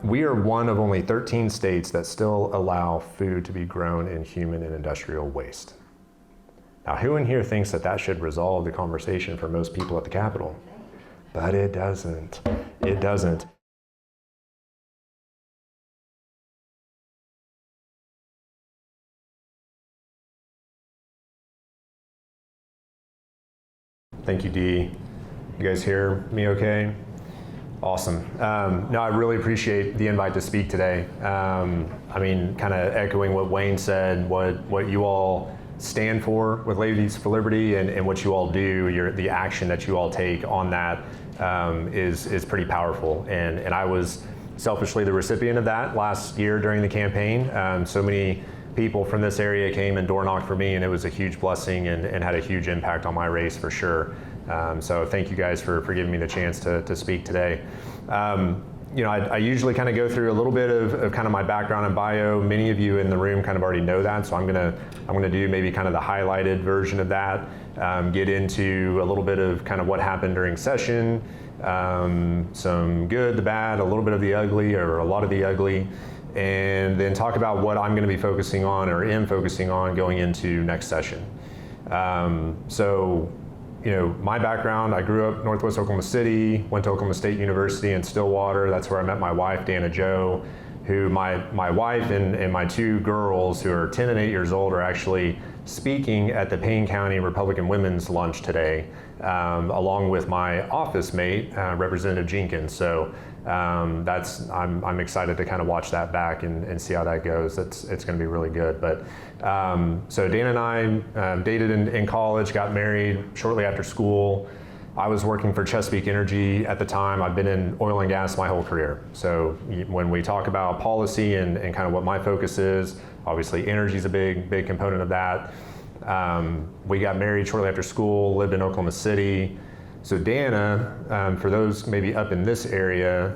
We are one of only 13 states that still allow food to be grown in human and industrial waste. Now, who in here thinks that that should resolve the conversation for most people at the Capitol? But it doesn't. It doesn't. Thank you, Dee. You guys hear me okay? Awesome. No, I really appreciate the invite to speak today. I mean, kind of echoing what Wayne said, what you all stand for with Ladies for Liberty and what you all do, the action that you all take on that is pretty powerful. And I was selfishly the recipient of that last year during the campaign. So many people from this area came and door knocked for me, and it was a huge blessing and had a huge impact on my race for sure. So thank you guys for giving me the chance to speak today. You know, I usually kind of go through a little bit of kind of my background and bio. Many of you in the room kind of already know that, so I'm gonna do maybe kind of the highlighted version of that. Get into a little bit of kind of what happened during session, some good, the bad, a little bit of the ugly, or a lot of the ugly, and then talk about what I'm going to be focusing on or am focusing on going into next session. So, you know, my background, I grew up Northwest Oklahoma City, went to Oklahoma State University in Stillwater. That's where I met my wife, Dana Jo, who my wife and my two girls, who are 10 and 8 years old, are actually speaking at the Payne County Republican Women's Lunch today, along with my office mate, Representative Jenkins. So I'm excited to kind of watch that back and see how that goes. It's going to be really good. But so Dana and I dated in college, got married shortly after school. I was working for Chesapeake Energy at the time. I've been in oil and gas my whole career. So when we talk about policy and kind of what my focus is, obviously energy is a big component of that. We got married shortly after school, lived in Oklahoma City. So Dana, for those maybe up in this area,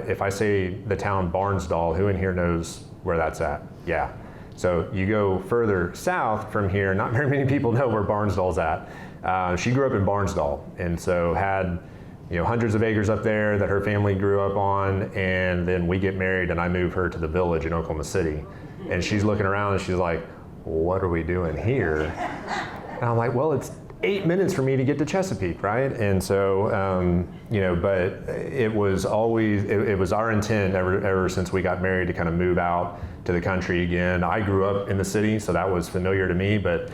if I say the town Barnsdall, who in here knows where that's at? Yeah. So you go further south from here, not very many people know where Barnsdall's at. She grew up in Barnsdall, and so had hundreds of acres up there that her family grew up on, and then we get married and I move her to the village in Oklahoma City. And she's looking around and she's like, what are we doing here? And I'm like, well, it's 8 minutes for me to get to Chesapeake, right? And so, but it was always, it was our intent ever since we got married to kind of move out to the country again. I grew up in the city, so that was familiar to me, but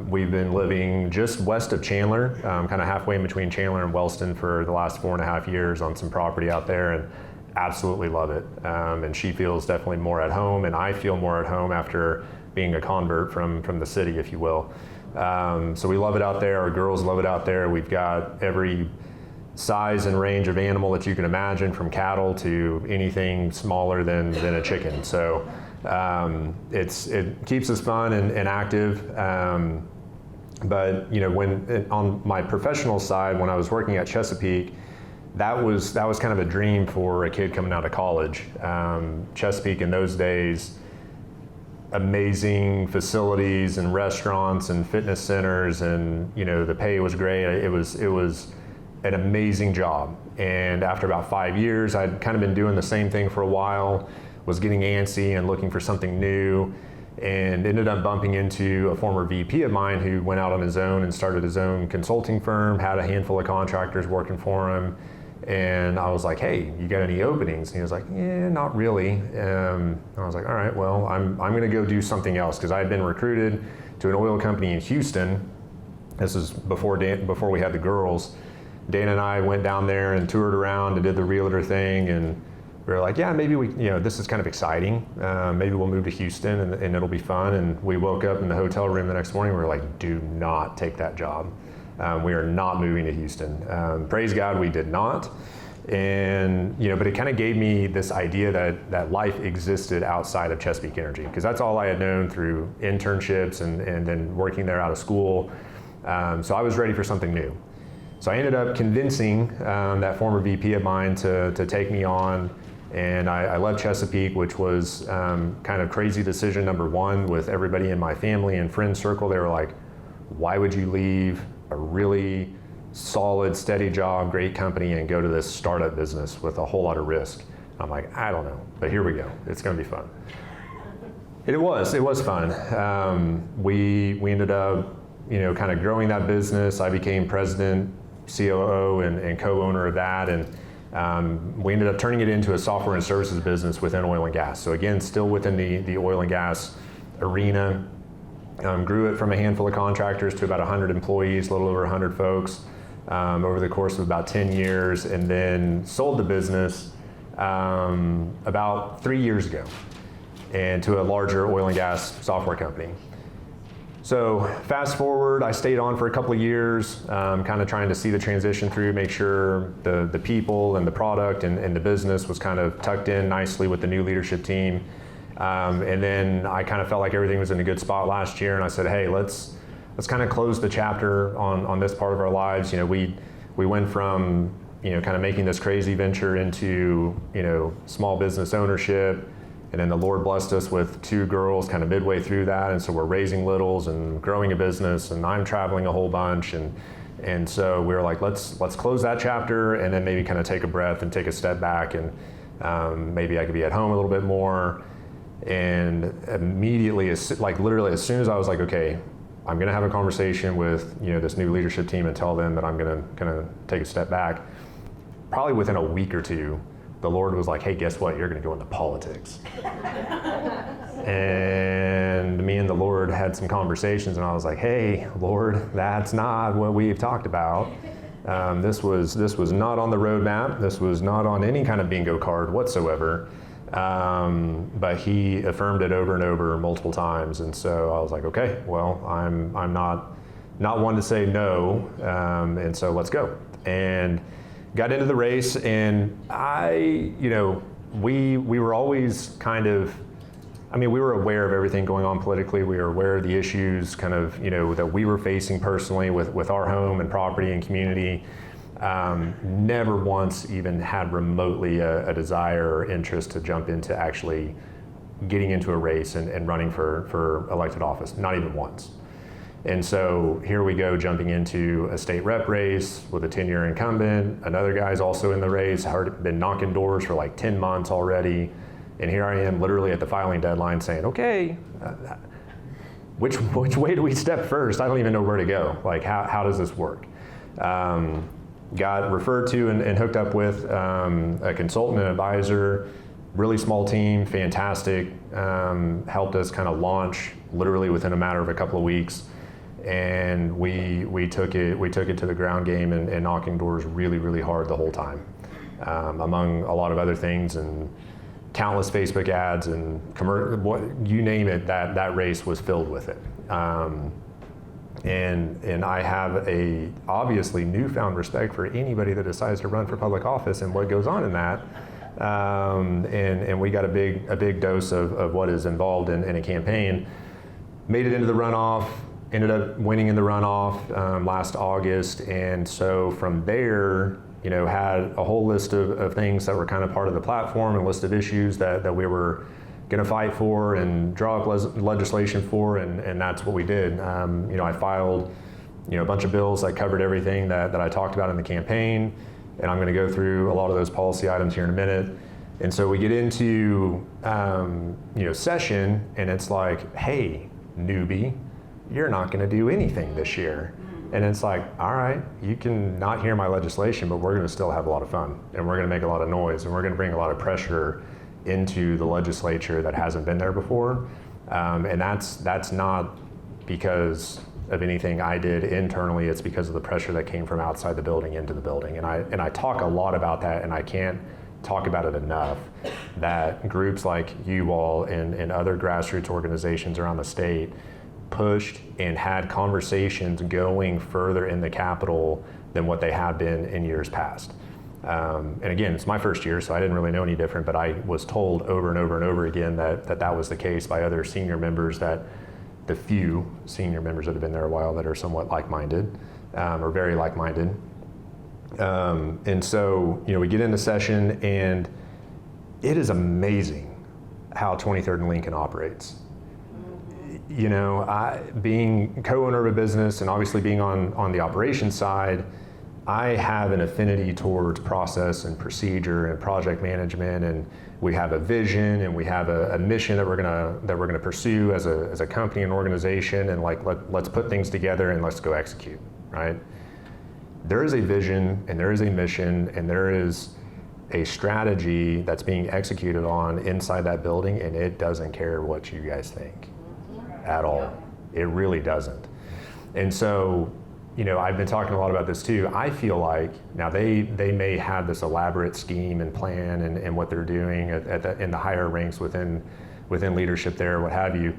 we've been living just west of Chandler, kind of halfway in between Chandler and Wellston for the last 4.5 years on some property out there, and absolutely love it. And she feels definitely more at home, and I feel more at home after being a convert from the city, if you will. So we love it out there. Our girls love it out there. We've got every size and range of animal that you can imagine, from cattle to anything smaller than a chicken. So it keeps us fun and active. But when on my professional side, when I was working at Chesapeake, that was kind of a dream for a kid coming out of college. Chesapeake in those days, amazing facilities and restaurants and fitness centers, and the pay was great. It was an amazing job. And after about 5 years, I'd kind of been doing the same thing for a while, was getting antsy and looking for something new, and ended up bumping into a former VP of mine who went out on his own and started his own consulting firm, had a handful of contractors working for him. And I was like, hey, you got any openings? And he was like, yeah, not really. I was like, all right, well, I'm gonna go do something else, because I had been recruited to an oil company in Houston. This is before we had the girls. Dana and I went down there and toured around and did the realtor thing, and we were like, yeah, maybe this is kind of exciting. Maybe we'll move to Houston and it'll be fun. And we woke up in the hotel room the next morning, we were like, do not take that job. We are not moving to Houston. Praise God, we did not. And but it kind of gave me this idea that life existed outside of Chesapeake Energy, because that's all I had known through internships and then working there out of school. So I was ready for something new. So I ended up convincing that former VP of mine to take me on, and I left Chesapeake, which was kind of crazy decision number one. With everybody in my family and friend circle, they were like, why would you leave a really solid, steady job, great company, and go to this startup business with a whole lot of risk? I'm like, I don't know, but here we go. It's going to be fun. It was fun. We ended up, kind of growing that business. I became president, COO, and co-owner of that, and we ended up turning it into a software and services business within oil and gas. So again, still within the oil and gas arena. Grew it from a handful of contractors to about 100 employees, a little over 100 folks, over the course of about 10 years, and then sold the business about 3 years ago, and to a larger oil and gas software company. So fast forward, I stayed on for a couple of years, kind of trying to see the transition through, make sure the people and the product and the business was kind of tucked in nicely with the new leadership team. And then I kind of felt like everything was in a good spot last year, and I said, hey, let's kind of close the chapter on this part of our lives. We went from kind of making this crazy venture into small business ownership, and then the Lord blessed us with 2 girls kind of midway through that, and so we're raising littles and growing a business, and I'm traveling a whole bunch, and so we were like, let's close that chapter, and then maybe kind of take a breath and take a step back, and maybe I could be at home a little bit more. And immediately, literally as soon as I was like, okay, I'm going to have a conversation with this new leadership team and tell them that I'm going to take a step back, probably within a week or two, the Lord was like, hey, guess what? You're going to go into politics. And me and the Lord had some conversations, and I was like, hey, Lord, that's not what we've talked about. This was not on the roadmap. This was not on any kind of bingo card whatsoever. But he affirmed it over and over multiple times, and so I was like, okay, well, I'm not one to say no, and so let's go. And got into the race, and we were always kind of, we were aware of everything going on politically. We were aware of the issues kind of, that we were facing personally with our home and property and community. Never once even had remotely a desire or interest to jump into actually getting into a race and running for elected office, not even once. And so here we go, jumping into a state rep race with a 10-year incumbent. Another guy's also in the race, been knocking doors for like 10 months already. And here I am literally at the filing deadline saying, okay, which way do we step first? I don't even know where to go. Like, how does this work? Got referred to and hooked up with a consultant and advisor, really small team, fantastic, helped us kind of launch literally within a matter of a couple of weeks. And we took it to the ground game and knocking doors really, really hard the whole time, among a lot of other things, and countless Facebook ads and you name it, that race was filled with it. And I have a obviously newfound respect for anybody that decides to run for public office and what goes on in that. And we got a big dose of what is involved in a campaign. Made it into the runoff, ended up winning in the runoff last August. And so from there, had a whole list of things that were kind of part of the platform, and list of issues that we were going to fight for and draw up legislation for, and that's what we did. I filed a bunch of bills that covered everything that I talked about in the campaign, and I'm going to go through a lot of those policy items here in a minute. And so we get into session, and it's like, hey, newbie, you're not going to do anything this year. And it's like, all right, you can not hear my legislation, but we're going to still have a lot of fun, and we're going to make a lot of noise, and we're going to bring a lot of pressure into the legislature that hasn't been there before. And that's not because of anything I did internally. It's because of the pressure that came from outside the building into the building. And I talk a lot about that, and I can't talk about it enough, that groups like you all and other grassroots organizations around the state pushed and had conversations going further in the Capitol than what they have been in years past. And again, it's my first year, so I didn't really know any different, but I was told over and over and over again that was the case by other senior members, that the few senior members that have been there a while that are somewhat like-minded, or very like-minded. And so, we get into session, and it is amazing how 23rd and Lincoln operates. Being co-owner of a business and obviously being on the operations side, I have an affinity towards process and procedure and project management, and we have a vision and we have a mission that we're gonna pursue as a company and organization, and like let's put things together and let's go execute, right? There is a vision and there is a mission and there is a strategy that's being executed on inside that building, and it doesn't care what you guys think at all. It really doesn't. And so, I've been talking a lot about this too. I feel like now they may have this elaborate scheme and plan and what they're doing in the higher ranks within leadership there, what have you.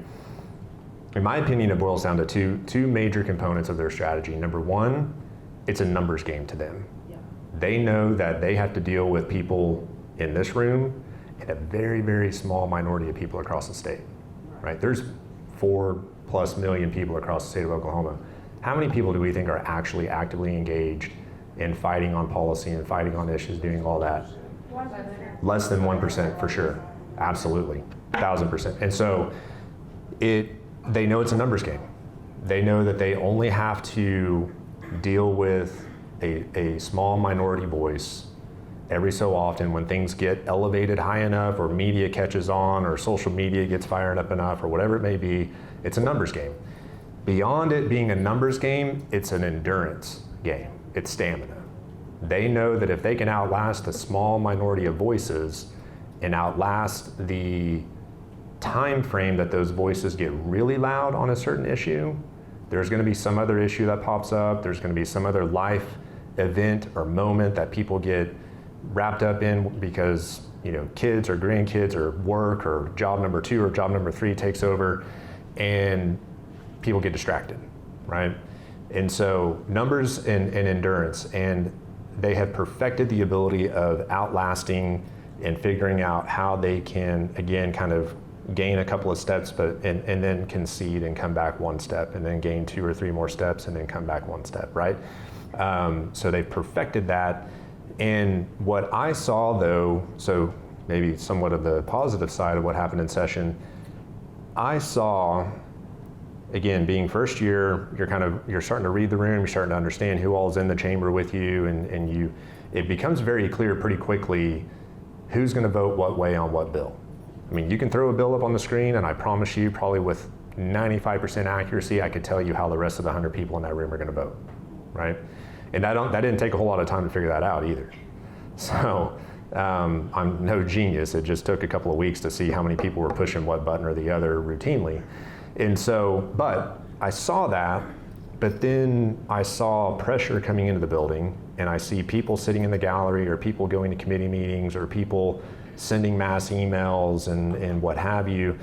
In my opinion, it boils down to two major components of their strategy. Number one, it's a numbers game to them. Yeah. They know that they have to deal with people in this room and a very, very small minority of people across the state, right? There's 4+ million people across the state of Oklahoma. How many people do we think are actually actively engaged in fighting on policy and fighting on issues, doing all that? 1%. Less than 1% for sure. Absolutely, 1,000%. And so they know it's a numbers game. They know that they only have to deal with a small minority voice every so often when things get elevated high enough, or media catches on, or social media gets fired up enough, or whatever it may be. It's a numbers game. Beyond it being a numbers game, it's an endurance game. It's stamina. They know that if they can outlast a small minority of voices and outlast the time frame that those voices get really loud on a certain issue, there's going to be some other issue that pops up. There's going to be some other life event or moment that people get wrapped up in because kids or grandkids or work or job number 2 or job number 3 takes over, and people get distracted, right? And so numbers and endurance, and they have perfected the ability of outlasting and figuring out how they can, again, kind of gain a couple of steps, and then concede and come back 1 step, and then gain 2 or 3 more steps, and then come back 1 step, right? So they've perfected that. And what I saw though, so maybe somewhat of the positive side of what happened in session, I saw, again, being first year, you're starting to read the room, you're starting to understand who all is in the chamber with you, and it becomes very clear pretty quickly who's going to vote what way on what bill. I mean, you can throw a bill up on the screen, and I promise you, probably with 95% accuracy, I could tell you how the rest of the 100 people in that room are going to vote, right? And that didn't take a whole lot of time to figure that out either. So I'm no genius. It just took a couple of weeks to see how many people were pushing what button or the other routinely. And so, but I saw that, but then I saw pressure coming into the building, and I see people sitting in the gallery, or people going to committee meetings, or people sending mass emails and what have you,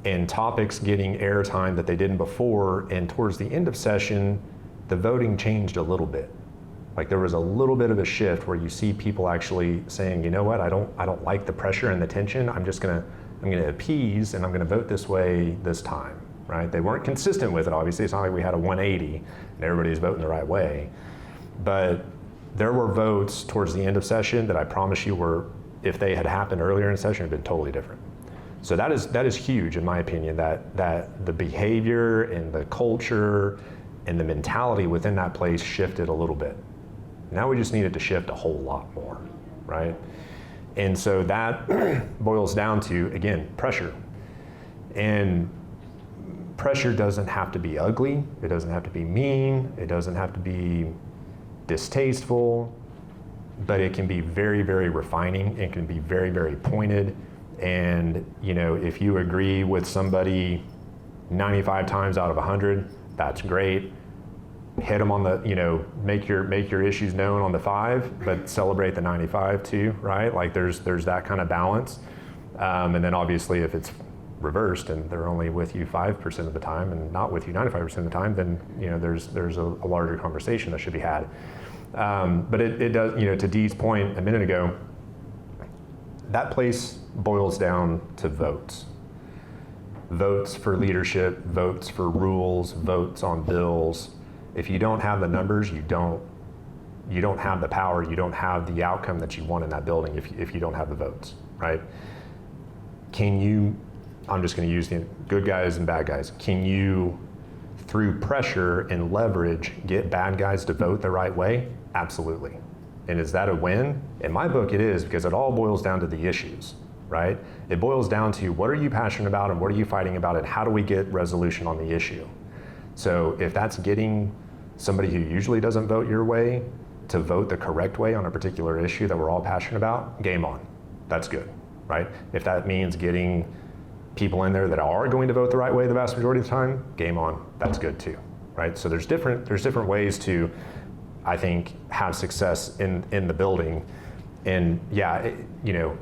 and topics getting airtime that they didn't before. And towards the end of session, the voting changed a little bit. Like there was a little bit of a shift where you see people actually saying, you know what, I don't like the pressure and the tension. I'm gonna appease, and I'm gonna vote this way this time, right? They weren't consistent with it, obviously. It's not like we had a 180 and everybody's voting the right way. But there were votes towards the end of session that I promise you were, if they had happened earlier in session, had been totally different. So that is huge in my opinion, that the behavior and the culture and the mentality within that place shifted a little bit. Now we just need it to shift a whole lot more, right? And so that boils down to, again, pressure. And pressure doesn't have to be ugly. It doesn't have to be mean. It doesn't have to be distasteful, but it can be very, very refining. It can be very, very pointed. And if you agree with somebody 95 times out of 100, that's great. Hit them on the, make your issues known on the 5, but celebrate the 95 too, right? Like there's that kind of balance. And then obviously if it's reversed and they're only with you 5% of the time and not with you 95% of the time, then there's a larger conversation that should be had. But it does, to Dee's point a minute ago, that place boils down to votes. Votes for leadership, votes for rules, votes on bills. If you don't have the numbers, you don't have the power, you don't have the outcome that you want in that building if you don't have the votes, right? I'm just gonna use the good guys and bad guys. Can you, through pressure and leverage, get bad guys to vote the right way? Absolutely. And is that a win? In my book, it is, because it all boils down to the issues, right? It boils down to what are you passionate about and what are you fighting about and how do we get resolution on the issue? So if that's getting somebody who usually doesn't vote your way to vote the correct way on a particular issue that we're all passionate about, game on. That's good, right? If that means getting people in there that are going to vote the right way the vast majority of the time, game on. That's good too, right? So there's different ways to, I think, have success in the building. And yeah,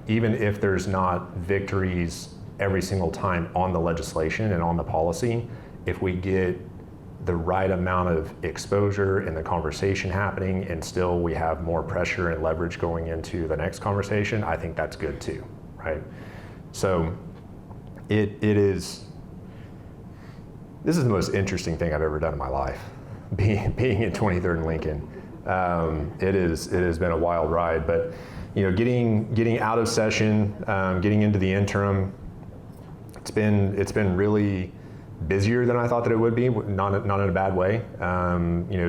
even if there's not victories every single time on the legislation and on the policy, if we get the right amount of exposure and the conversation happening and still we have more pressure and leverage going into the next conversation, I think that's good too, right? So this is the most interesting thing I've ever done in my life, being at 23rd and Lincoln. It has been a wild ride, but getting out of session, getting into the interim, it's been really busier than I thought that it would be, not in a bad way.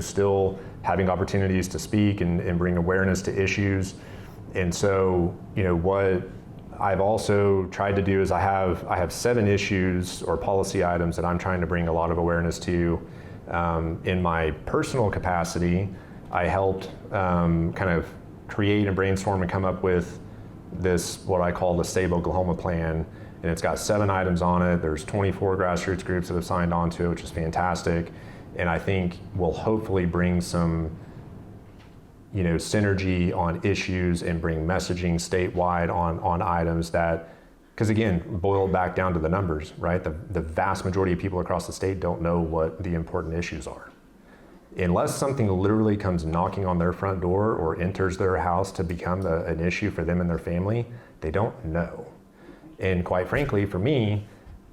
Still having opportunities to speak and bring awareness to issues. And so, what I've also tried to do is I have 7 issues or policy items that I'm trying to bring a lot of awareness to. In my personal capacity, I helped kind of create and brainstorm and come up with this, what I call the Save Oklahoma Plan. And it's got 7 items on it. There's 24 grassroots groups that have signed on to it, which is fantastic. And I think will hopefully bring some, synergy on issues and bring messaging statewide on items that, because again, boil back down to the numbers, right? The vast majority of people across the state don't know what the important issues are. Unless something literally comes knocking on their front door or enters their house to become an issue for them and their family, they don't know. And quite frankly, for me,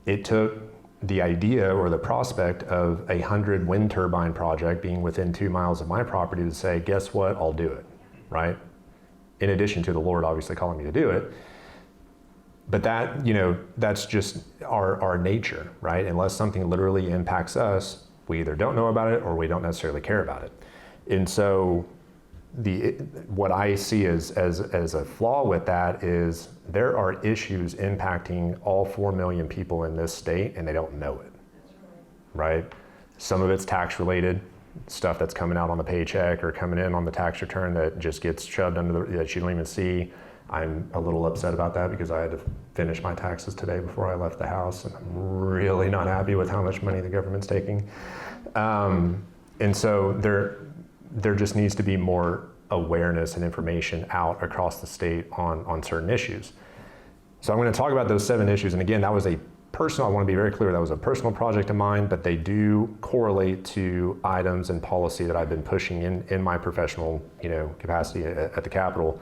it took the idea or the prospect of a 100 wind turbine project being within 2 miles of my property to say, guess what, I'll do it, right? In addition to the Lord obviously calling me to do it. But that, that's just our nature, right? Unless something literally impacts us, we either don't know about it or we don't necessarily care about it. And so what I see as a flaw with that is there are issues impacting all 4 million people in this state and they don't know it, right? Some of it's tax related, stuff that's coming out on the paycheck or coming in on the tax return that just gets shoved under that you don't even see. I'm a little upset about that because I had to finish my taxes today before I left the house, and I'm really not happy with how much money the government's taking. And so there just needs to be more awareness and information out across the state on certain issues. So I'm going to talk about those 7 issues. And again, that was I want to be very clear, that was a personal project of mine, but they do correlate to items and policy that I've been pushing in my professional, capacity at the Capitol.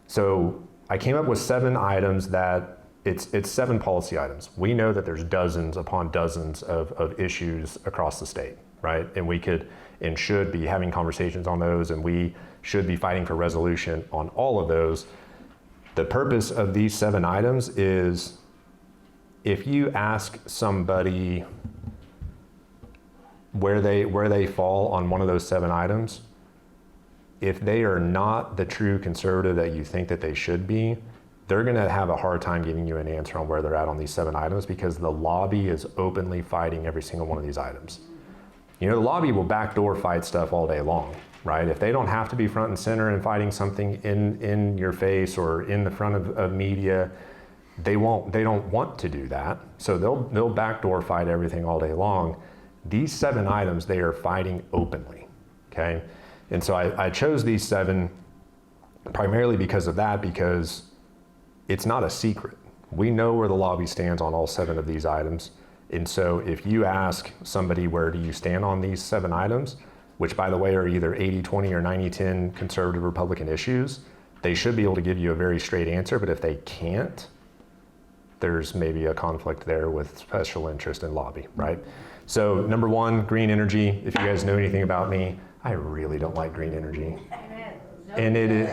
So I came up with 7 items that it's 7 policy items. We know that there's dozens upon dozens of issues across the state, right? And we could and should be having conversations on those, and we should be fighting for resolution on all of those. The purpose of these 7 items is if you ask somebody where they fall on one of those 7 items, if they are not the true conservative that you think that they should be, they're gonna have a hard time giving you an answer on where they're at on these 7 items because the lobby is openly fighting every single one of these items. The lobby will backdoor fight stuff all day long, right? If they don't have to be front and center and fighting something in your face or in the front of media, they don't want to do that. So they'll backdoor fight everything all day long. These 7 items, they are fighting openly, okay? And so I chose these 7 primarily because of that, because it's not a secret. We know where the lobby stands on all 7 of these items. And so if you ask somebody where do you stand on these 7 items, which by the way are either 80-20 or 90-10 conservative Republican issues, they should be able to give you a very straight answer. But if they can't, there's maybe a conflict there with special interest and lobby, right? So number 1, green energy. If you guys know anything about me, I really don't like green energy. And it is,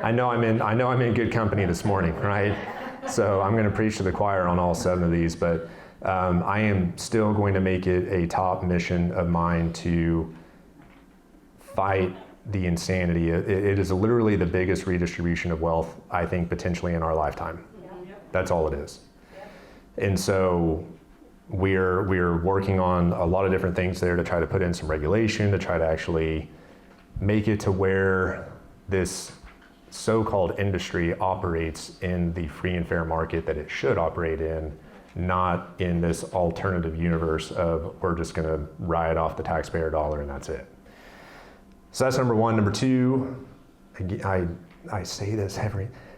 I know I'm in good company this morning, right? So I'm going to preach to the choir on all 7 of these, but I am still going to make it a top mission of mine to fight the insanity. It is literally the biggest redistribution of wealth, I think, potentially in our lifetime. That's all it is. And so we're working on a lot of different things there to try to put in some regulation, to try to actually make it to where this so-called industry operates in the free and fair market that it should operate in, not in this alternative universe of we're just going to ride off the taxpayer dollar and that's it. So that's number one. Number two, I say this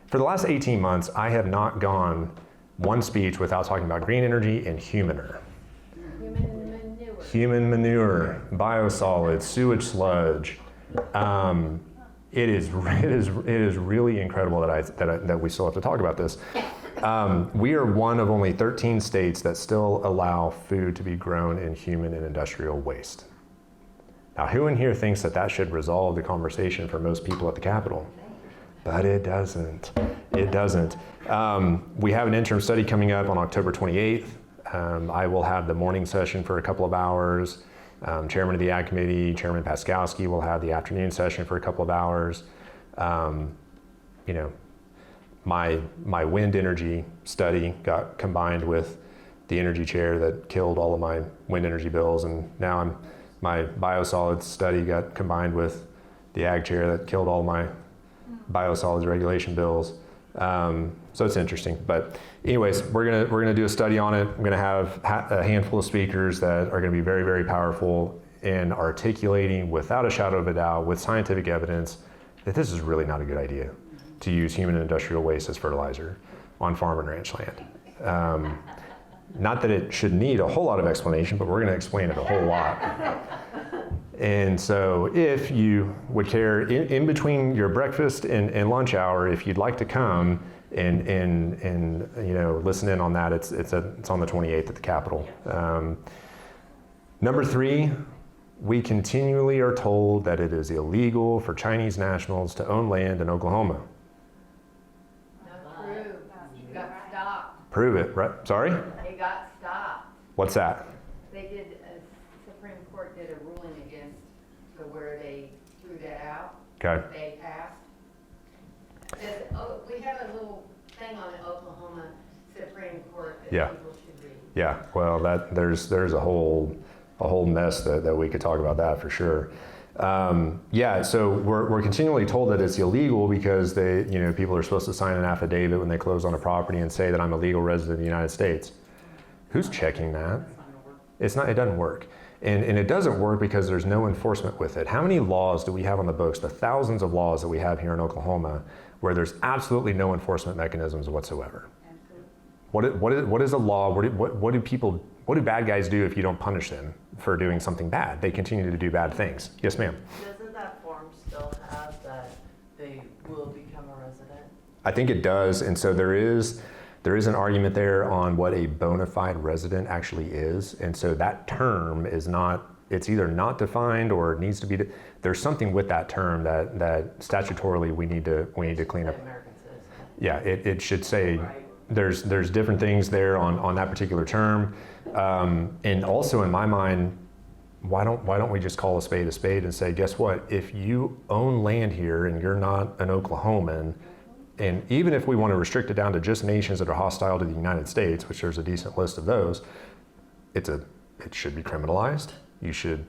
for the last 18 months, I have not gone one speech without talking about green energy and humaner. Human manure, biosolids, sewage sludge. It is really incredible that we still have to talk about this. We are one of only 13 states that still allow food to be grown in human and industrial waste. Now, who in here thinks that should resolve the conversation for most people at the Capitol? But it doesn't. It doesn't. We have an interim study coming up on October 28th. I will have the morning session for a couple of hours. Chairman of the Ag Committee, Chairman Paskowski, will have the afternoon session for a couple of hours. My wind energy study got combined with the energy chair that killed all of my wind energy bills, and now my biosolids study got combined with the ag chair that killed all my biosolids regulation bills. So it's interesting. But anyways, we're gonna do a study on it. I'm gonna have a handful of speakers that are gonna be very, very powerful in articulating without a shadow of a doubt, with scientific evidence, that this is really not a good idea to use human and industrial waste as fertilizer on farm and ranch land. Not that it should need a whole lot of explanation, but we're gonna explain it a whole lot. And so if you would care, in between your breakfast and lunch hour, if you'd like to come and listen in on that, it's on the 28th at the Capitol. Number three, we continually are told that it is illegal for Chinese nationals to own land in Oklahoma. It got stopped. Prove it, right? Sorry? It got stopped. What's that? Supreme Court did a ruling against where they threw that out. Okay. They passed. We have a little thing on the Oklahoma Supreme Court that people should read. Yeah, well, there's a whole mess that we could talk about that for sure. So we're continually told that it's illegal because people are supposed to sign an affidavit when they close on a property and say that I'm a legal resident of the United States. Who's checking that? It doesn't work. And it doesn't work because there's no enforcement with it. How many laws do we have on the books, the thousands of laws that we have here in Oklahoma, where there's absolutely no enforcement mechanisms whatsoever? What is a law? What do bad guys do if you don't punish them for doing something bad? They continue to do bad things. Yes, ma'am. Doesn't that form still have that they will become a resident? I think it does, and so there is an argument there on what a bona fide resident actually is, and so that term is not. It's either not defined or it needs to be. There's something with that term that statutorily we need to clean up. American citizen. Yeah, it should say. Right. There's different things there on that particular term, and also in my mind, why don't we just call a spade and say, guess what? If you own land here and you're not an Oklahoman, and even if we want to restrict it down to just nations that are hostile to the United States, which there's a decent list of those, it should be criminalized. You should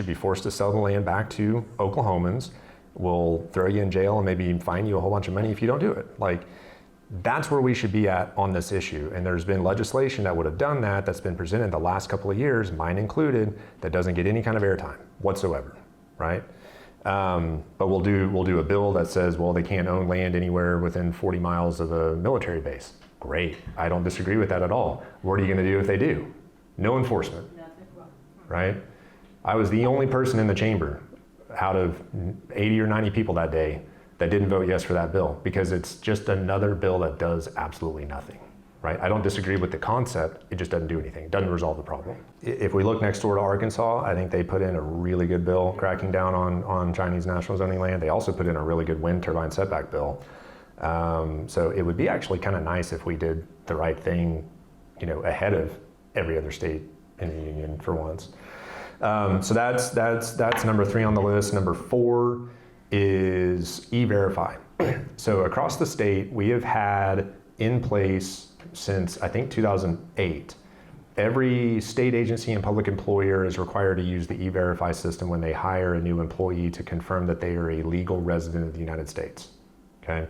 be forced to sell the land back to Oklahomans. We'll throw you in jail and maybe fine you a whole bunch of money if you don't do it. That's where we should be at on this issue. And there's been legislation that would have done that that's been presented the last couple of years, mine included, that doesn't get any kind of airtime whatsoever, right? But we'll do a bill that says, well, they can't own land anywhere within 40 miles of a military base. Great, I don't disagree with that at all. What are you gonna do if they do? No enforcement, right? I was the only person in the chamber out of 80 or 90 people that day that didn't vote yes for that bill, because it's just another bill that does absolutely nothing, right? I don't disagree with the concept, it just doesn't do anything. It doesn't resolve the problem. If we look next door to Arkansas, I think they put in a really good bill cracking down on Chinese nationals owning land. They also put in a really good wind turbine setback bill. So it would be actually kind of nice if we did the right thing, ahead of every other state in the union for once. So that's number 3 on the list. Number 4 is E-Verify. So across the state, we have had in place since I think 2008. Every state agency and public employer is required to use the E-Verify system when they hire a new employee to confirm that they are a legal resident of the United States. Okay,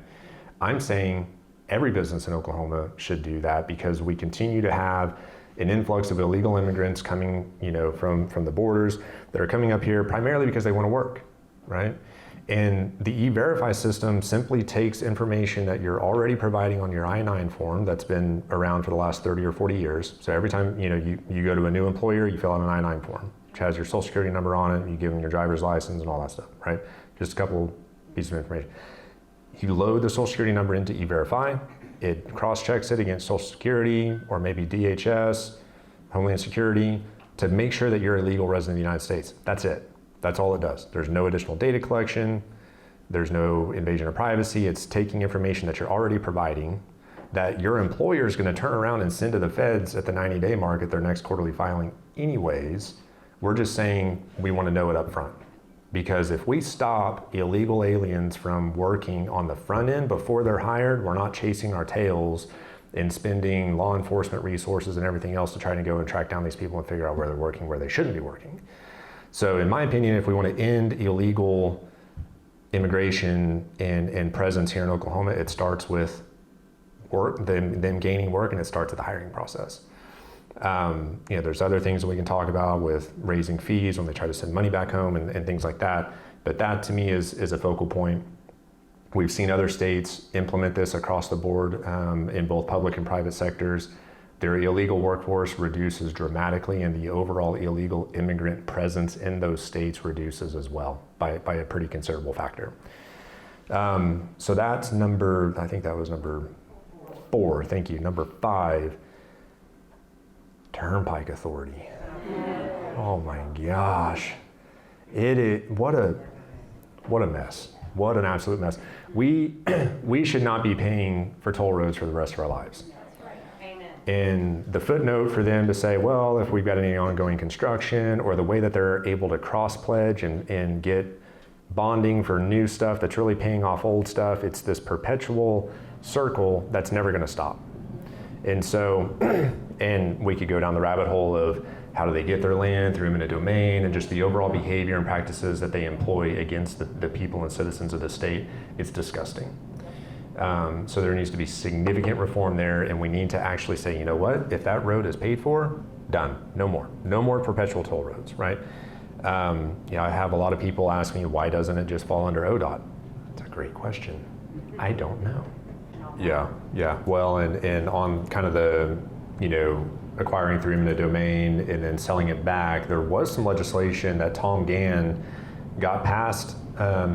I'm saying every business in Oklahoma should do that because we continue to have an influx of illegal immigrants coming, from the borders that are coming up here primarily because they want to work, right? And the E-Verify system simply takes information that you're already providing on your I-9 form that's been around for the last 30 or 40 years. So every time you go to a new employer, you fill out an I-9 form, which has your social security number on it, you give them your driver's license and all that stuff, right? Just a couple pieces of information. You load the social security number into E-Verify, it cross-checks it against Social Security or maybe DHS, Homeland Security, to make sure that you're a legal resident of the United States. That's it. That's all it does. There's no additional data collection. There's no invasion of privacy. It's taking information that you're already providing that your employer is going to turn around and send to the feds at the 90-day mark at their next quarterly filing anyways. We're just saying we want to know it up front. Because if we stop illegal aliens from working on the front end before they're hired, we're not chasing our tails and spending law enforcement resources and everything else to try to go and track down these people and figure out where they're working, where they shouldn't be working. So in my opinion, if we want to end illegal immigration and presence here in Oklahoma, it starts with work, them gaining work, and it starts at the hiring process. There's other things that we can talk about with raising fees when they try to send money back home and things like that. But that to me is a focal point. We've seen other states implement this across the board in both public and private sectors. Their illegal workforce reduces dramatically, and the overall illegal immigrant presence in those states reduces as well by a pretty considerable factor. So that's I think that was number 4. Thank you. Number 5. Turnpike Authority. Oh my gosh. What a mess. What an absolute mess. We should not be paying for toll roads for the rest of our lives. Amen. And the footnote for them to say, well, if we've got any ongoing construction, or the way that they're able to cross-pledge and get bonding for new stuff that's really paying off old stuff, it's this perpetual circle that's never going to stop. And so, and we could go down the rabbit hole of how do they get their land through eminent domain and just the overall behavior and practices that they employ against the people and citizens of the state. It's disgusting. So there needs to be significant reform there, and we need to actually say, you know what, if that road is paid for, done, no more. No more perpetual toll roads, right? I have a lot of people ask me, why doesn't it just fall under ODOT? It's a great question. I don't know. Yeah. Well, and on kind of the, acquiring through eminent domain and then selling it back, there was some legislation that Tom Gann got passed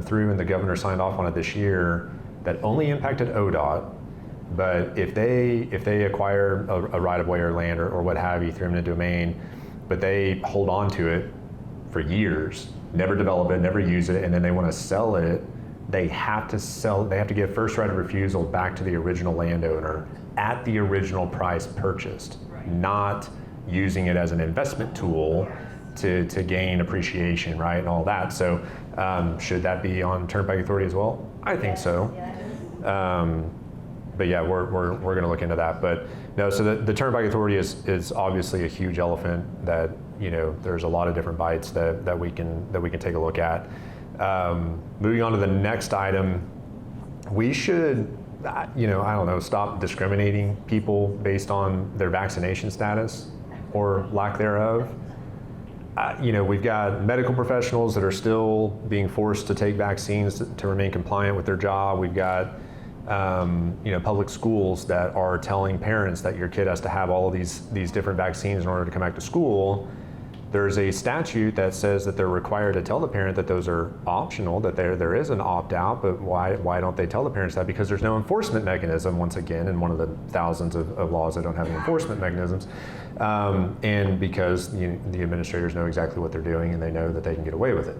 through, and the governor signed off on it this year, that only impacted ODOT. But if they acquire a right-of-way or land or what have you through eminent domain, but they hold on to it for years, never develop it, never use it, and then they want to sell it, they have to give first right of refusal back to the original landowner at the original price purchased, not using it as an investment tool to gain appreciation, right, and all that. So should that be on Turnpike Authority as well? I think so. But yeah, we're going to look into that. But no, so the Turnpike Authority is obviously a huge elephant that there's a lot of different bites that we can take a look at. Moving on to the next item, we should, I don't know, stop discriminating people based on their vaccination status or lack thereof. We've got medical professionals that are still being forced to take vaccines to remain compliant with their job. We've got, public schools that are telling parents that your kid has to have all of these different vaccines in order to come back to school. There's a statute that says that they're required to tell the parent that those are optional, that there is an opt-out, but why don't they tell the parents that? Because there's no enforcement mechanism, once again, in one of the thousands of laws that don't have any enforcement mechanisms. And because the administrators know exactly what they're doing and they know that they can get away with it.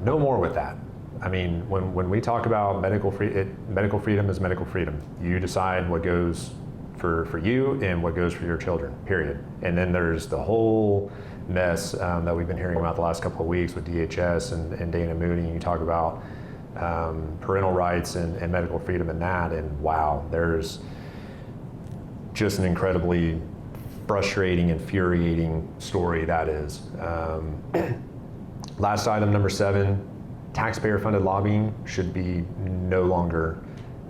No more with that. I mean, when we talk about medical freedom is medical freedom. You decide what goes for you and what goes for your children, period. And then there's the whole mess that we've been hearing about the last couple of weeks with DHS and Dana Mooney. You talk about parental rights and medical freedom in that, and wow, there's just an incredibly frustrating, infuriating story that is. Last item, number 7, taxpayer-funded lobbying should be no longer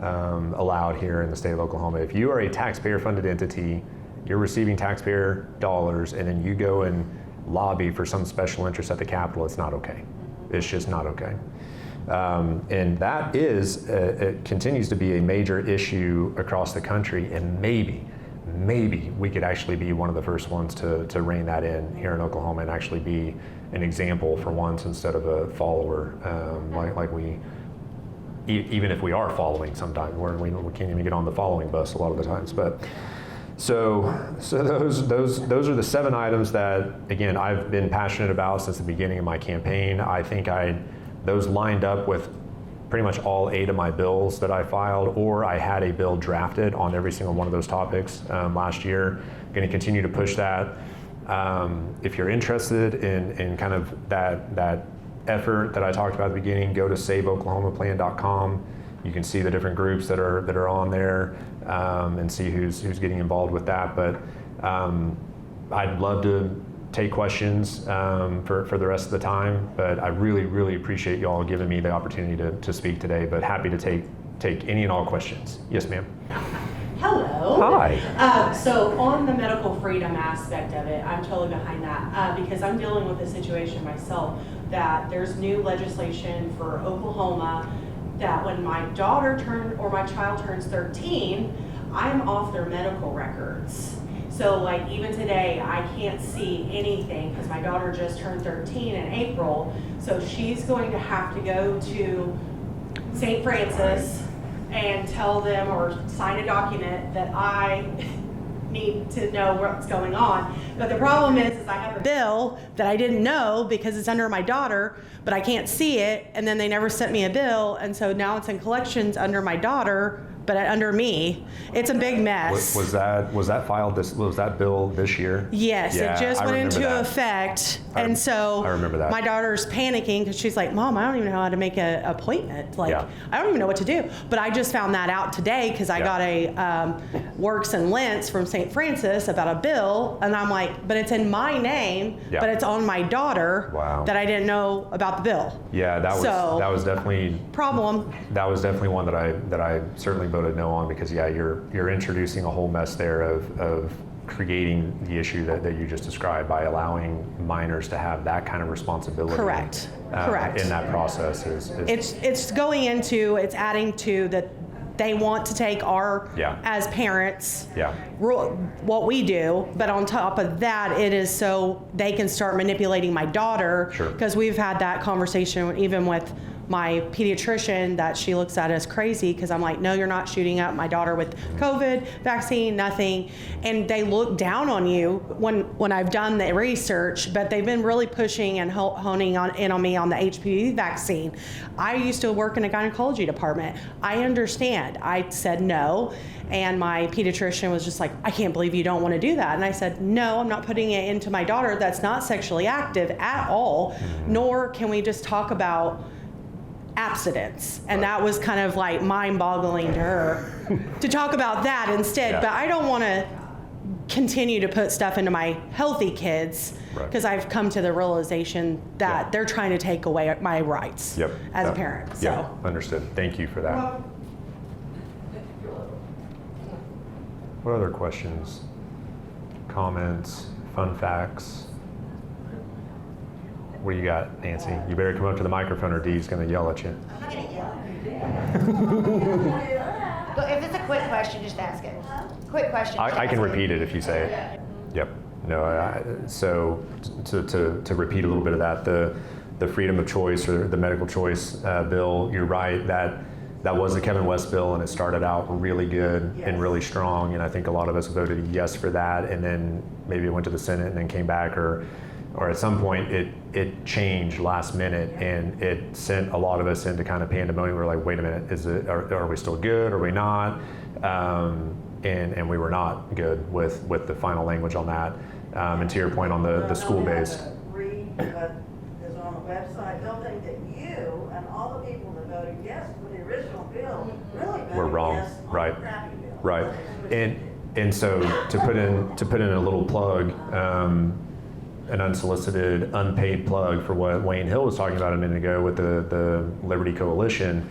allowed here in the state of Oklahoma. If you are a taxpayer-funded entity, you're receiving taxpayer dollars, and then you go and lobby for some special interest at the Capitol, it's not okay. It's just not okay. And that is, it continues to be a major issue across the country, and maybe we could actually be one of the first ones to rein that in here in Oklahoma and actually be an example for once instead of a follower, like we, even if we are following sometimes, we can't even get on the following bus a lot of the times. But so those are the 7 items that, again, I've been passionate about since the beginning of my campaign. I think those lined up with pretty much all 8 of my bills that I filed, or I had a bill drafted on every single one of those topics last year. Going to continue to push that. If you're interested in kind of that effort that I talked about at the beginning, go to SaveOklahomaPlan.com. You can see the different groups that are on there and see who's getting involved with that. But I'd love to take questions for the rest of the time, but I really appreciate you all giving me the opportunity to speak today, but happy to take any and all questions. Yes, ma'am. Hello. Hi. So on the medical freedom aspect of it, I'm totally behind that because I'm dealing with a situation myself that there's new legislation for Oklahoma that when my daughter my child turns 13, I'm off their medical records. So like even today, I can't see anything because my daughter just turned 13 in April. So she's going to have to go to St. Francis and tell them or sign a document that I need to know what's going on. But the problem is I have a bill that I didn't know because it's under my daughter, but I can't see it. And then they never sent me a bill. And so now it's in collections under my daughter, but under me. It's a big mess. Was that filed was that bill this year? Yes, Yeah, it just I went remember into that. effect. I And so I remember that. my daughter's panicking because she's like, Mom, I don't even know how to make an appointment. Like, Yeah. I don't even know what to do. But I just found that out today because I Yeah. got a Works and Lents from St. Francis about a bill. And I'm like, but it's in my name, Yeah. but it's on my daughter Wow. that I didn't know about the bill. Yeah, that was definitely Problem. one that I certainly voted no on because you're introducing a whole mess there of creating the issue that you just described by allowing minors to have that kind of responsibility. Correct. Correct. In that process It's adding to that they want to take our, Yeah. as parents, Yeah. what we do, but on top of that, it is so they can start manipulating my daughter. Sure. Because we've had that conversation even with my pediatrician that she looks at as crazy because I'm like, no, you're not shooting up my daughter with COVID vaccine, nothing. And they look down on you when I've done the research, but they've been really pushing and honing in on me on the HPV vaccine. I used to work in a gynecology department. I understand. I said no. And my pediatrician was just like, I can't believe you don't want to do that. And I said, no, I'm not putting it into my daughter that's not sexually active at all, nor can we just talk about abstinence. And that was kind of like mind-boggling to her to talk about that instead. Yeah. But I don't want to continue to put stuff into my healthy kids Right. because I've come to the realization that Yeah. they're trying to take away my rights Yep. as a Yep. parent. Yeah, So understood. Thank you for that. What other questions, comments, fun facts? What do you got, Nancy? You better come up to the microphone or Dee's going to yell at you. I'm not gonna yell. But if it's a quick question, just ask it. Quick question. just I can ask it. repeat it if you say it. Yep. No. So to repeat a little bit of that, the freedom of choice or the medical choice bill. You're right that was the Kevin West bill, and it started out really good and really strong. And I think a lot of us voted yes for that, and then maybe it went to the Senate and then came back, or at some point it changed last minute, and it sent a lot of us into kind of pandemonium. We're like, wait a minute, are we still good? Are we not? and we were not good with the final language on that. And to your point on the school-based, Read what is on the website, they'll think that you and all the people that voted yes for the original bill really We're voted wrong, yes on right, the crappy bill. right. And so to put in a little plug, an unsolicited, unpaid plug for what Wayne Hill was talking about a minute ago with the Liberty Coalition,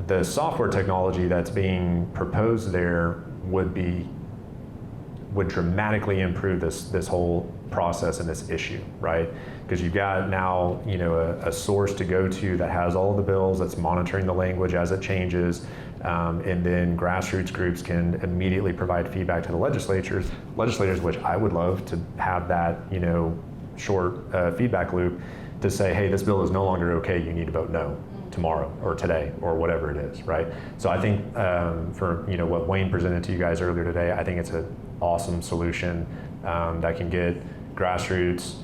the software technology that's being proposed there would dramatically improve this whole process and this issue, right? Because you've got now, a source to go to that has all of the bills, that's monitoring the language as it changes, and then grassroots groups can immediately provide feedback to the legislators, which I would love to have that, short feedback loop to say, hey, this bill is no longer okay, you need to vote no tomorrow or today or whatever it is, right? So I think for what Wayne presented to you guys earlier today, I think it's an awesome solution that can get grassroots,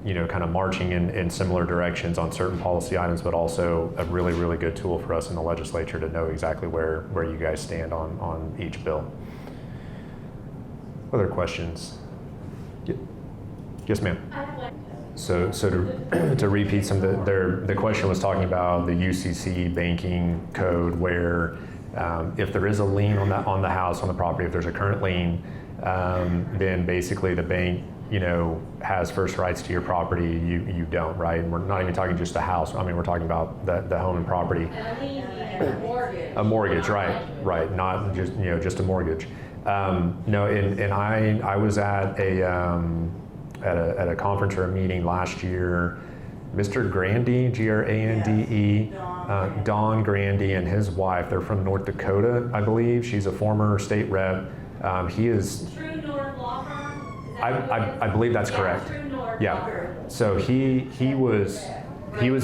kind of marching in similar directions on certain policy items, but also a really, really good tool for us in the legislature to know exactly where you guys stand on each bill. Other questions? Yes, ma'am. So to repeat some of the question was talking about the UCC banking code where if there is a lien on the house, on the property, if there's a current lien, then basically the bank, has first rights to your property, you don't, right? And we're not even talking just the house. I mean, we're talking about the home and property. A mortgage, right. Not just, just a mortgage. No, and I was at a conference or a meeting last year. Mr. Grandy, Grande, Don Grandy and his wife, they're from North Dakota, I believe. She's a former state rep. He is... True North Law Firm? I believe that's correct. True North Law Yeah. Firm. So he was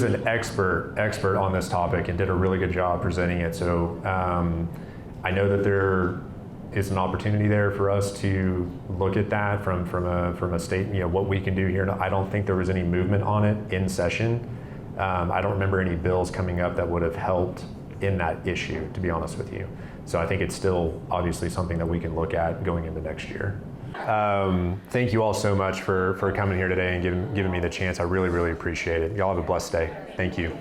an expert on this topic and did a really good job presenting it. So I know that there is an opportunity there for us to look at that from a state, what we can do here. I don't think there was any movement on it in session. I don't remember any bills coming up that would have helped in that issue, to be honest with you. So I think it's still obviously something that we can look at going into next year. Thank you all so much for coming here today and giving me the chance. I really, really appreciate it. Y'all have a blessed day. Thank you.